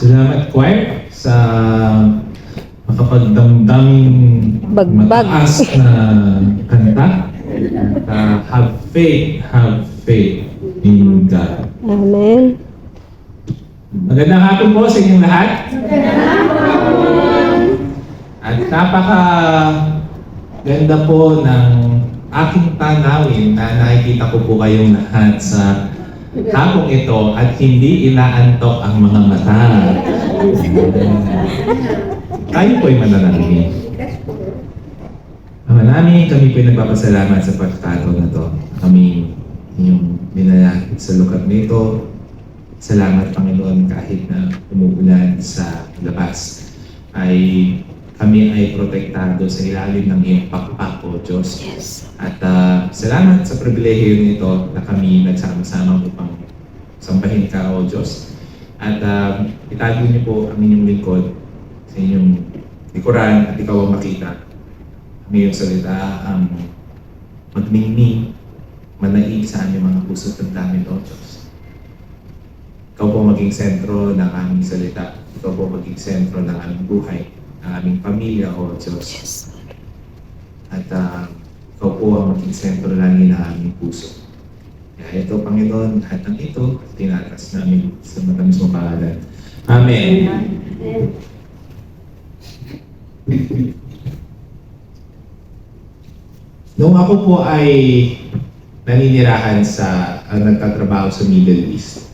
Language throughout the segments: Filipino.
Salamat, choir, sa makapagdamdaming mataas na kanta. Have faith in God. Amen. Magandang hapon po sa inyong lahat. At ganda po ng aking tanawin na nakikita ko po kayong lahat sa hapong ito at hindi inaantok ang mga mata. Tayo po'y mananangin. Ama namin, kami po'y nagpapasalamat sa pagkakataon na to. Kami inyong binalakid sa lugar nito. Salamat, Panginoon, kahit na umuulan sa labas, kami ay protektado sa ilalim ng iyong pakpak, O Diyos. Yes. At salamat sa pribilehiyo nito na kami nagsama-sama upang sambahin ka, O Diyos. At itago niyo po ang inyong lingkod sa inyong likuran at ikaw ang makita. Ang iyong salita ang magningning, manaig sa aming mga puso at damdamin, O Diyos. Ikaw po maging sentro ng aming salita. Ikaw po maging sentro ng aming buhay, ng aming pamilya, O Diyos. Yes. At ikaw po ang maging sentro lagi ng aming puso. Kaya ito, Panginoon, lahat ng ito, tinatas namin sa matamis mong pangalan. Amen. Noong ako po ay naninirahan nagtatrabaho sa Middle East,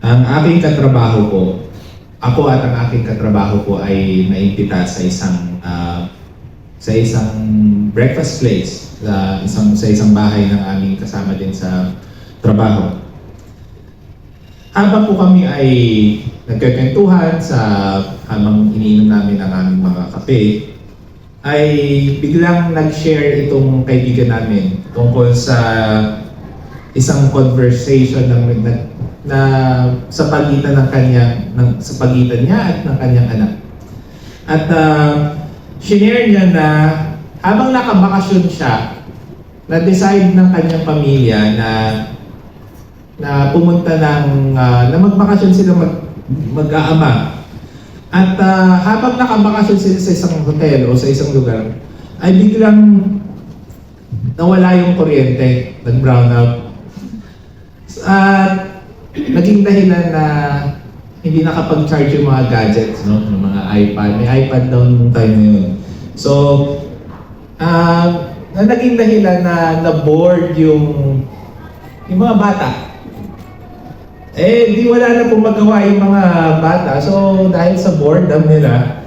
ang aking katrabaho ko, ako at ang aking katrabaho ko ay naimbita sa isang breakfast place sa isang bahay ng aming kasama din sa trabaho. Habang po kami ay nagkikwentuhan habang iniinom namin ang aming mga kape, ay biglang nag-share itong kaibigan namin tungkol sa isang conversation na sa pagitan sa pagitan niya at ng kanyang anak. At shinare niya na habang nakabakasyon siya, na-decide ng kanyang pamilya na pumunta na magbakasyon sila mag-aama. At habang nakabakasyon sila sa isang hotel o sa isang lugar, ay biglang nawala yung kuryente, nag-brown out. At naging dahilan na hindi nakapag-charge yung mga gadgets, no? Yung mga iPad. May iPad daw nung time na yun. So, naging dahilan na na-board yung mga bata. Di wala na pong magawa yung mga bata. So, dahil sa boredom nila,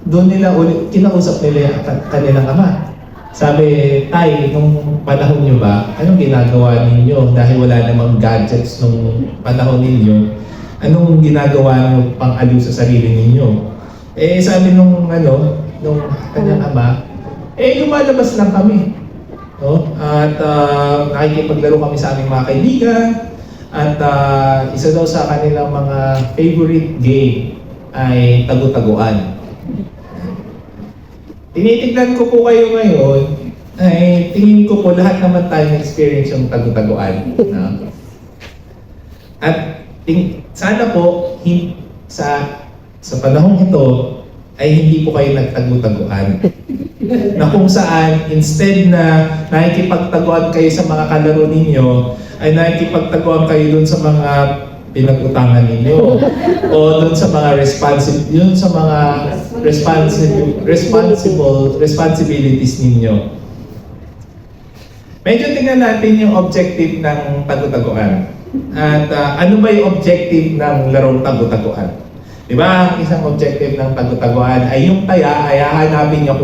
doon nila ulit, kinausap nila yung kanilang ama. Sabi, Tay, nung panahon nyo ba, anong ginagawa ninyo? Dahil wala namang gadgets nung panahon ninyo, anong ginagawa nyo pang aliw sa sarili ninyo? Sabi nung kanyang ama, lumalabas lang kami. No? At nakikipaglaro kami sa aming mga kaibigan. At isa daw sa kanilang mga favorite game ay tagu-taguan. Tinitignan ko po kayo ngayon, ay tingin ko po lahat naman tayo na-experience yung tagu-taguan. No? At sana po sa panahong ito ay hindi po kayo nagtagu-taguan. Na kung saan, instead na nakikipagtaguan kayo sa mga kalaro ninyo, ay nakikipagtaguan kayo dun sa mga pinag-utangan ninyo o dun sa mga responsibilities ninyo. Medyo tingnan natin yung objective ng tagu-taguan. At ano ba yung objective ng larong tagu-taguan? Diba, ang isang objective ng tagu-taguan ay yung taya ay hahanapin niya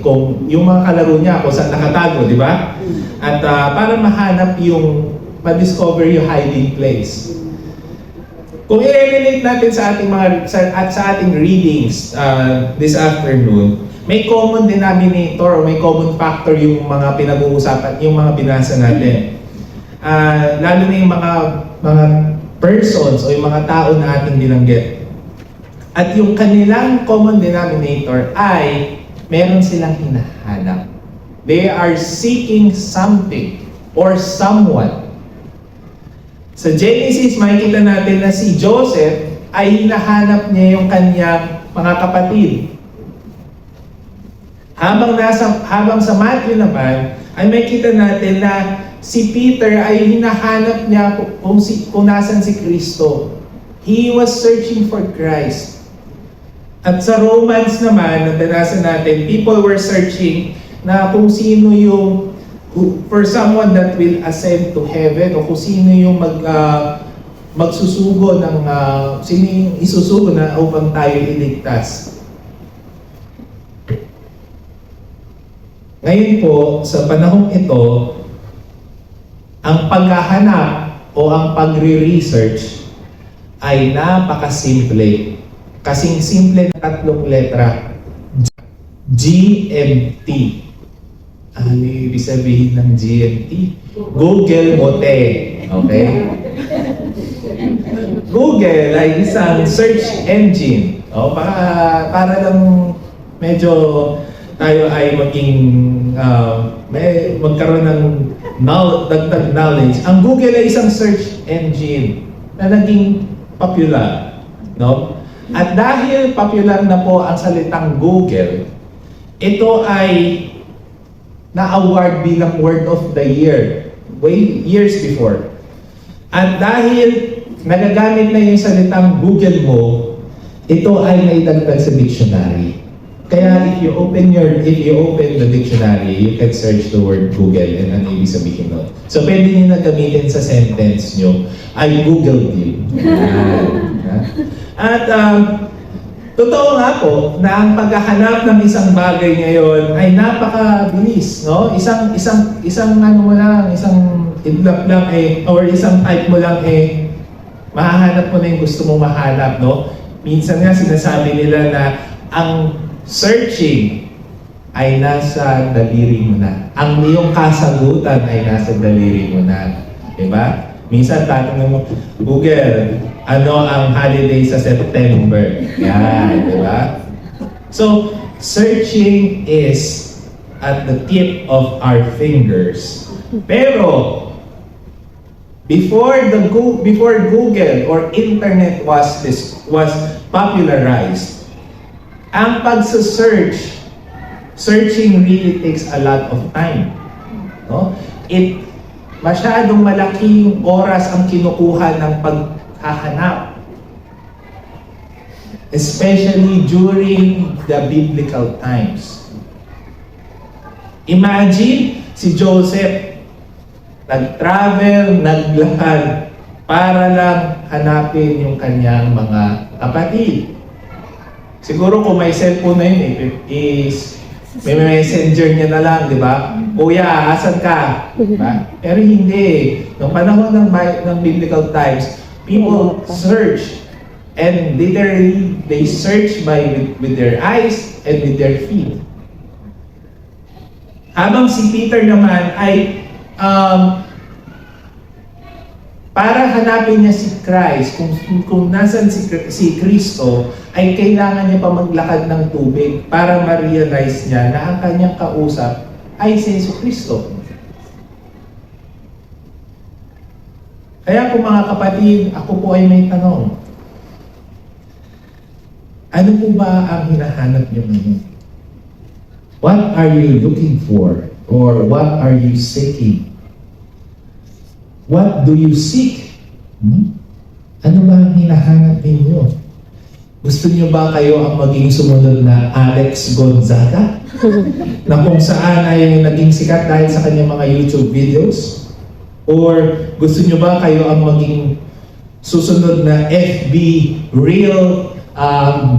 kung yung mga kalaro niya kung saan nakatago, di ba? At para mahanap ma-discover yung hiding place. Kung i-relate natin sa ating readings this afternoon, may common denominator o may common factor yung mga pinag-uusapan, yung mga binasa natin. Lalo na yung mga persons o yung mga tao na ating binanggit. At yung kanilang common denominator ay meron silang hinahanap. They are seeking something or someone. Sa Genesis, makikita natin na si Joseph ay hinahanap niya yung kanyang mga kapatid. Habang sa Matthew naman, ay makikita natin na si Peter ay hinahanap niya kung nasan si Kristo. He was searching for Christ. At sa Romans naman, nabasa natin, people were searching na kung sino yung for someone that will ascend to heaven o kung sino yung magsusugo ng sino yung isusugo na upang tayo iligtas. Ngayon po, sa panahong ito, ang paghahanap o ang pagre-research ay napakasimple. Kasing simple na 3 letra. GMT. Ano ibig sabihin ng GMT? Google Mote. Okay? Google ay isang search engine. Para lang medyo tayo ay magkaroon ng dagdag knowledge. Ang Google ay isang search engine na naging popular. No? At dahil popular na po ang salitang Google, ito ay na-award bilang Word of the Year years before. At dahil nagagamit na yung salitang Google mo, ito ay naidagdag sa dictionary. Kaya if you open the dictionary, you can search the word Google and ano ibig sabihin nun. So pwede niyo na gamitin sa sentence nyo, I Googled you. At totoo nga po na ang paghahanap ng isang bagay ngayon ay napakabilis, no? Isang ano mo lang, isang idlap lang or isang type mo lang mahahanap mo na yung gusto mong mahanap, no? Minsan nga sinasabi nila na ang searching ay nasa daliri mo na. Ang iyong kasagutan ay nasa daliri mo na. Diba? Minsan tatanong mo, Google, ano ang holiday sa September? Yan, di ba? So, searching is at the tip of our fingers. Pero, before Google or internet was popularized, ang searching really takes a lot of time. No? Masyadong malaking oras ang kinukuha ng paghahanap. Especially during the biblical times. Imagine si Joseph, nag-travel, naglakad para lang hanapin yung kanyang mga kapatid. Siguro kung may cellphone na yun, may messenger niya na lang, di ba? Kuya, asan ka? Diba? Pero hindi. Noong panahon ng biblical times, people search. And literally, they search with their eyes and with their feet. Habang si Peter naman ay para hanapin niya si Christ, kung nasan si Kristo, ay kailangan niya pa maglakad ng tubig para ma-realize niya na ang kanyang kausap ay si Kristo. Kaya po mga kapatid, ako po ay may tanong. Ano po ba ang hinahanap niyo ngayon? What are you looking for? Or what are you seeking? What do you seek? Ano ba ang hinahanap ninyo? Gusto niyo ba kayo ang maging sumunod na Alex Gonzaga? Na kung saan ay naging sikat dahil sa kanyang mga YouTube videos? Or gusto niyo ba kayo ang maging susunod na FB real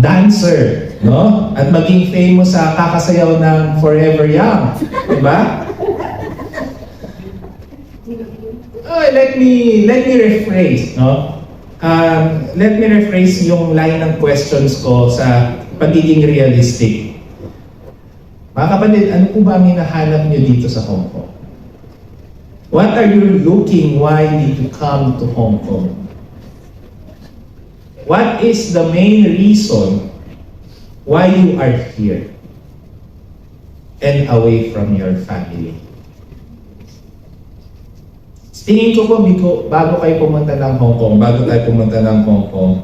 dancer? No? At maging famous sa kakasayaw ng Forever Young? Diba? Let me rephrase, no? Let me rephrase yung line ng questions ko sa pagiging realistic. Mga kapatid, ano po ba ang hinahanap niyo dito sa Hong Kong? What are you looking? Why did you come to Hong Kong? What is the main reason why you are here and away from your family? Tingin ko po, bago kayo pumunta ng Hong Kong, bago tayo pumunta ng Hong Kong,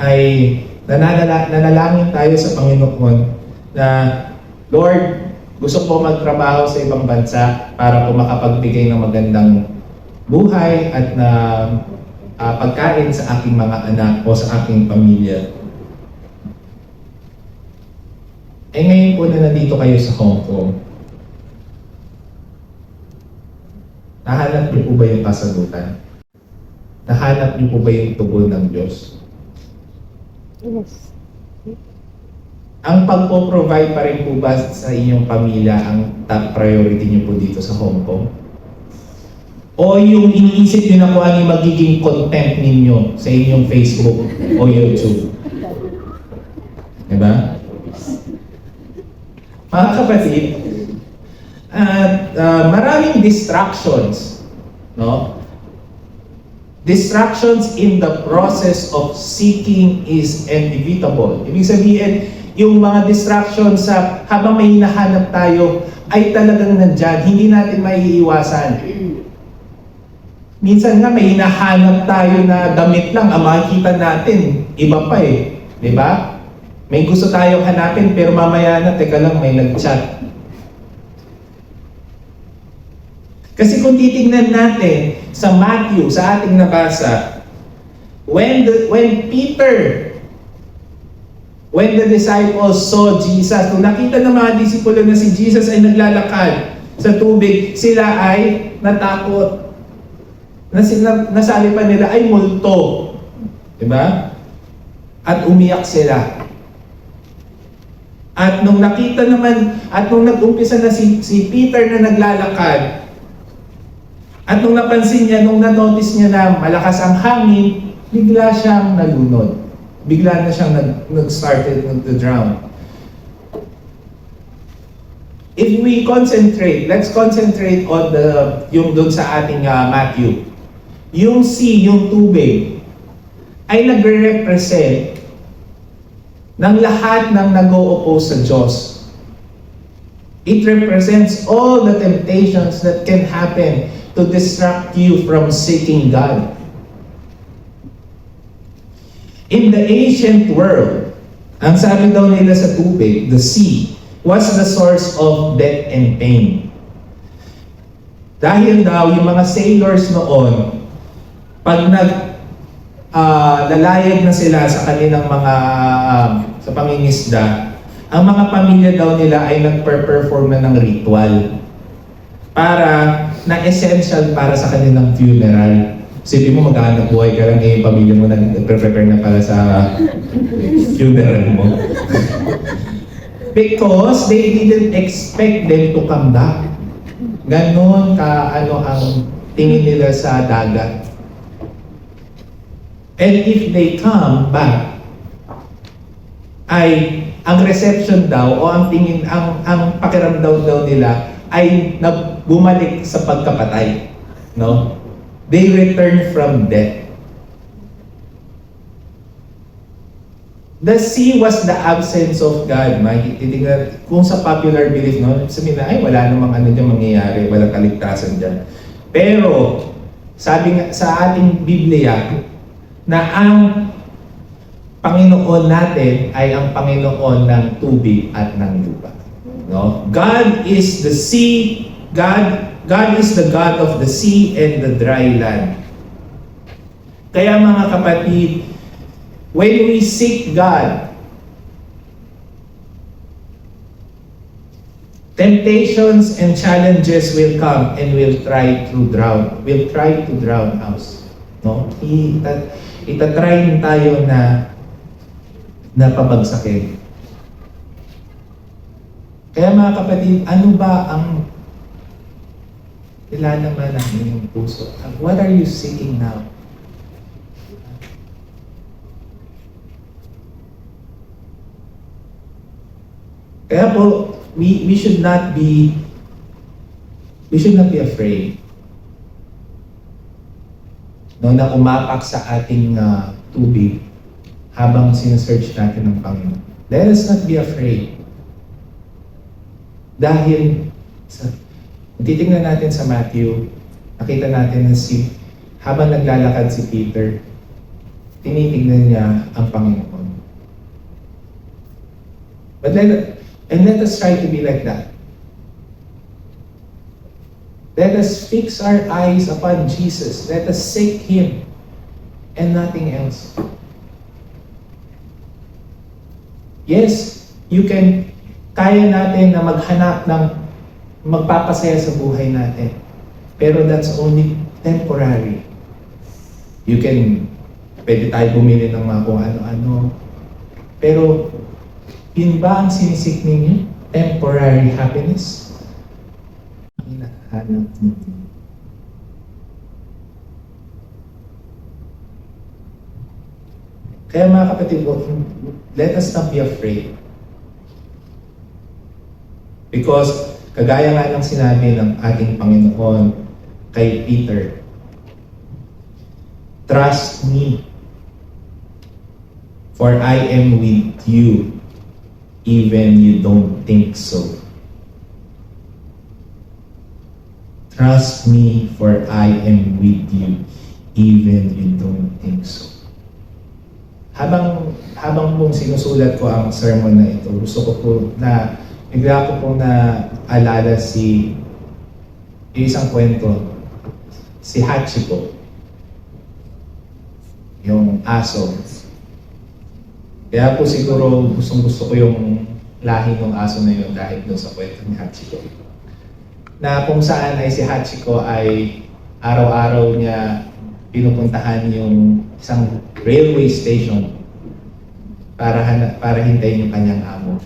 ay nanalangin tayo sa Panginoon na, Lord, gusto ko magtrabaho sa ibang bansa para po makapagbigay ng magandang buhay at na pagkain sa aking mga anak o sa aking pamilya. Eh ngayon po na nandito kayo sa Hong Kong, nahanap niyo po ba yung kasagutan? Nahanap niyo po ba yung tugon ng Diyos? Yes. Ang pagpo-provide pa rin po ba sa inyong pamilya ang top priority niyo po dito sa Hong Kong? O yung iniisip niyo na kung ano yung magiging content ninyo sa inyong Facebook o YouTube? Diba? Mga kapatid, at maraming distractions, no? Distractions in the process of seeking is inevitable. Ibig sabihin, yung mga distractions sa habang may hinahanap tayo ay talagang nandyan, hindi natin maiiwasan. Minsan nga may hinahanap tayo na damit lang, ang makikita natin, iba pa eh. Di ba? May gusto tayong hanapin pero mamaya na, teka lang, may nag-chat. Kasi kung titignan natin sa Matthew, sa ating nabasa, when the disciples saw Jesus, kung nakita ng mga disipulo na si Jesus ay naglalakad sa tubig, sila ay natakot. Nasabi pa nila ay multo. Diba? At umiyak sila. At nung nakita naman, at nung nag-umpisa na si Peter na naglalakad, at nung napansin niya, nung na-notice niya na malakas ang hangin, bigla siyang nalunod. Bigla na siyang nag-started to drown. If we concentrate, let's concentrate on yung doon sa ating Matthew. Yung sea, yung tubig, ay nagre-represent ng lahat ng nag-o-oppose sa Diyos. It represents all the temptations that can happen to distract you from seeking God. In the ancient world, ang sabi daw nila sa tubig, the sea, was the source of death and pain. Dahil daw yung mga sailors noon, pag lalayag na sila sa kanilang mga sa pangingisda, ang mga pamilya daw nila ay nagper-perform na ng ritual para na essential para sa kanilang funeral. Sabi mo, maghahanap buhay ka lang, yung pamilya mo nag-prepare na para sa funeral mo. Because they didn't expect them to come back. Ganon ang tingin nila sa dagat. And if they come back, ay ang reception daw o ang tingin, ang pakiramdam daw nila ay bumalik sa pagkapatay. No? They return from death. The sea was the absence of God. Kung sa popular belief, no, sabihin na, ay wala namang ano dyan mangyayari, walang kaligtasan dyan. Pero, sabi nga sa ating Biblia, na ang Panginoon natin ay ang Panginoon ng tubig at ng lupa. No? God is the sea, God is the God of the sea and the dry land. Kaya mga kapatid, when we seek God, temptations and challenges will come and will try to drown us. No? Itatry tayo na pabagsakin. Kaya mga kapatid, ano ba ang nilalaman ng inyong puso? What are you seeking now? Kaya po, we should not be afraid. No, na umapak sa ating tubig habang sinesearch natin ng Panginoon. Let us not be afraid. Dahil, kung titingnan natin sa Matthew, nakita natin na habang naglalakad si Peter, tinitignan niya ang Panginoon. Let us try to be like that. Let us fix our eyes upon Jesus. Let us seek Him and nothing else. Yes, kaya natin na maghanap ng magpapasaya sa buhay natin. Pero that's only temporary. Pwede tayo bumili ng mga kung ano-ano. Pero, yun ba ang sinisik ninyo? Temporary happiness? Ang hinahanap ninyo. Kaya mga kapatid ko, let us not be afraid. Because, kagaya nga ng sinabi ng ating Panginoon kay Peter, trust me, for I am with you, even you don't think so. Trust me, for I am with you, even you don't think so. Habang pong sinusulat ko ang sermon na ito, gusto ko po na bigla ko pong naalala yung isang kwento, si Hachiko, yung aso. Kaya po siguro gusto ko yung lahi ng aso na yun dahil doon sa kwento ni Hachiko. Na kung saan ay si Hachiko ay araw-araw niya pinupuntahan yung isang railway station para hintayin yung kanyang amo.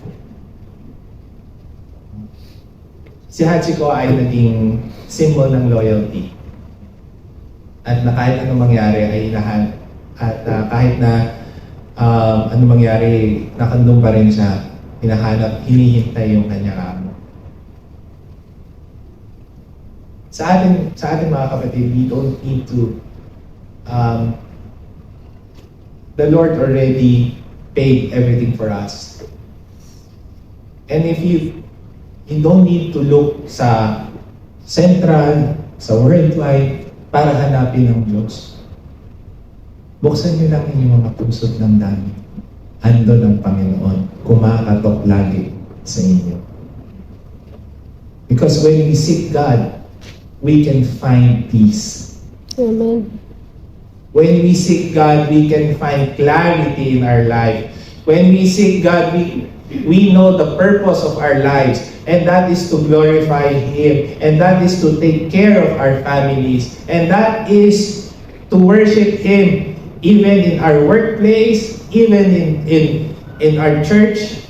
Si Hachiko ay naging symbol ng loyalty. At na kahit anong mangyari ay kahit na anong mangyari, nakandun pa rin siya, hinihintay yung kanyang amo. Sa ating mga kapatid, we don't need to the Lord already paid everything for us. And if you don't need to look sa central, sa worldwide, para hanapin ang Diyos. Buksan niyo lang inyong mga puso't ng dami. Andun ang Panginoon, kumakatok lagi sa inyo. Because when we seek God, we can find peace. Amen. When we seek God, we can find clarity in our life. When we seek God, we know the purpose of our lives, and that is to glorify Him, and that is to take care of our families, and that is to worship Him even in our workplace, even in our church,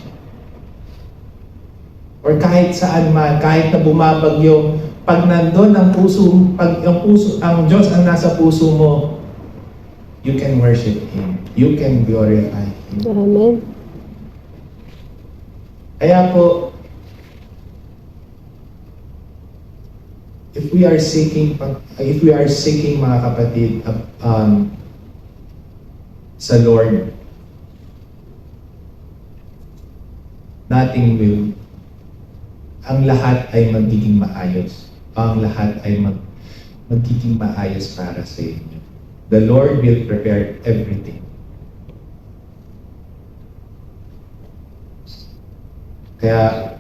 or kahit saan man, kahit na bumabagyo, pag nandun ang Diyos ang nasa puso mo, you can worship Him. You can glorify Him. Amen. Kaya po, if we are seeking mga kapatid sa Lord, ang lahat ay magiging maayos. Ang lahat ay magiging maayos para sa inyo. The Lord will prepare everything. Kaya,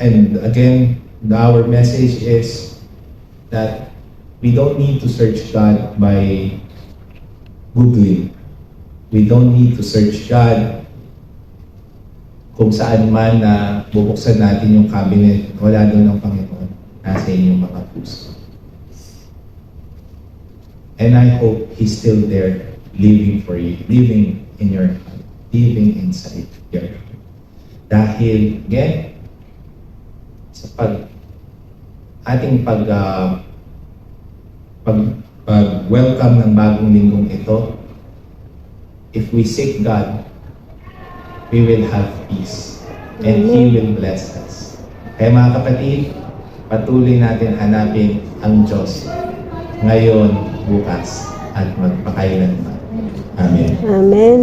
and again, our message is that we don't need to search God by Googling. We don't need to search God kung saan man na bubuksan natin yung cabinet, wala doon ang Panginoon. Nasa inyong mga puso. And I hope He's still there, living for you, living in your heart, living inside your heart. Dahil, again, sa ating pag-welcome ng bagong linggong ito, if we seek God, we will have peace. And He will bless us. Kaya mga kapatid, patuloy natin hanapin ang Diyos ngayon, bukas, at magpakailanman. Amen. Amen.